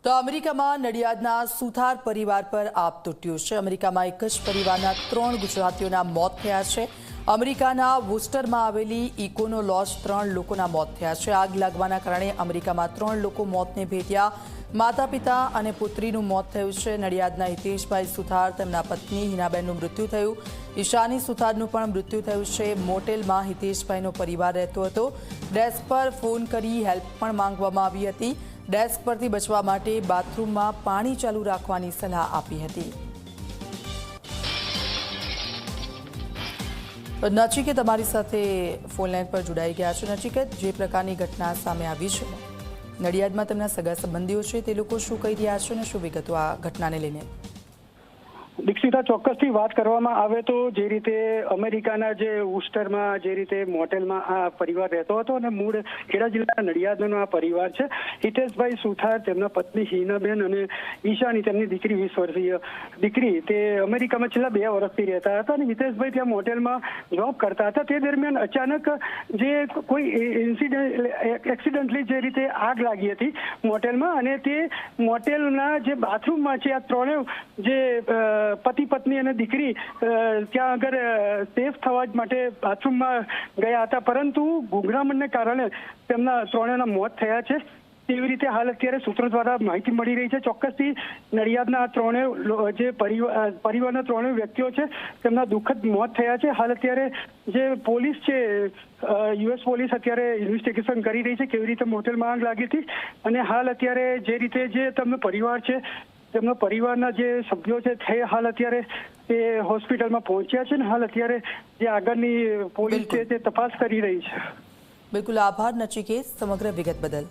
તો અમેરિકામાં નડિયાદના સુથાર પરિવાર પર આપ તૂટ્યું છે। અમેરિકામાં એક જ પરિવારના 3 ગુજરાતીઓના મોત થયા છે। અમેરિકાના વૂસ્ટરમાં આવેલી ઇકોનો લોજ 3 લોકોના મોત થયા છે। આગ લાગવાના કારણે અમેરિકામાં 3 લોકો મોતને ભેટ્યા। માતા પિતા અને પુત્રીનું મોત થયું છે। નડિયાદના હિતેશભાઈ સુથાર તેમના પત્ની હિનાબેનનું મૃત્યુ થયું। ઈશાની સુથારનું પણ મૃત્યુ થયું છે। મોટેલમાં હિતેશભાઈનો પરિવાર રહેતો હતો। ડેસ્ક પર ફોન કરી હેલ્પ પણ માંગવામાં આવી હતી। ડેસ્ક પરથી બચવા માટે બાથરૂમમાં પાણી ચાલુ રાખવાની સલાહ આપી હતી। નચિકેત તમારી સાથે ફોન લાઈન પર જોડાઈ ગયા છે। નચિકેત, જે પ્રકારની ઘટના સામે આવી છે, નડિયાદમાં તેમના સગા સંબંધીઓ છે, તે લોકો શું કહી રહ્યા છે અને શું વિગતો આ ઘટનાને લઈને? દીક્ષિતા, ચોક્કસથી વાત કરવામાં આવે તો જે રીતે અમેરિકાના જે વૂસ્ટરમાં જે રીતે મોટેલમાં આ પરિવાર રહેતો હતો અને મૂળ ખેડા જિલ્લાના નડિયાદનો આ પરિવાર છે। હિતેશભાઈ સુથાર, તેમના પત્ની હિનાબેન અને ઈશાની તેમની દીકરી 20 વર્ષીય દીકરી, તે અમેરિકામાં છેલ્લા 2 વર્ષથી રહેતા હતા અને હિતેશભાઈ ત્યાં મોટેલમાં જોબ કરતા હતા। તે દરમિયાન અચાનક જે કોઈ એક્સિડન્ટલી જે રીતે આગ લાગી હતી મોટેલમાં, અને તે મોટેલના જે બાથરૂમમાં છે, આ ત્રણેય જે પતિ પત્ની અને દીકરી ત્યાં આગળ સેફ થવા માટે બાથરૂમમાં ગયા હતા, પરંતુ ગુંગળામણને કારણે તેમના ત્રણેયના મોત થયા છે। તેવી રીતે હાલ અત્યારે સૂત્રો દ્વારા માહિતી મળી રહી છે। ચોક્કસથી નડિયાદના આ ત્રણેય જે પરિવારના ત્રણેય વ્યક્તિઓ છે, તેમના દુઃખદ મોત થયા છે। હાલ અત્યારે જે પોલીસ છે, યુએસ પોલીસ અત્યારે ઇન્વેસ્ટિગેશન કરી રહી છે કેવી રીતે મોટેલમાં આગ લાગી હતી, અને હાલ અત્યારે જે રીતે જે તેમનો પરિવાર છે, તેમના પરિવારના જે સભ્યો છે, તે હાલ અત્યારે તે હોસ્પિટલમાં પહોંચ્યા છે ને હાલ અત્યારે જે આગળની પોલીસ છે તે તપાસ કરી રહી છે। બિલકુલ, આભાર નચિકેત સમગ્ર વિગત બદલ।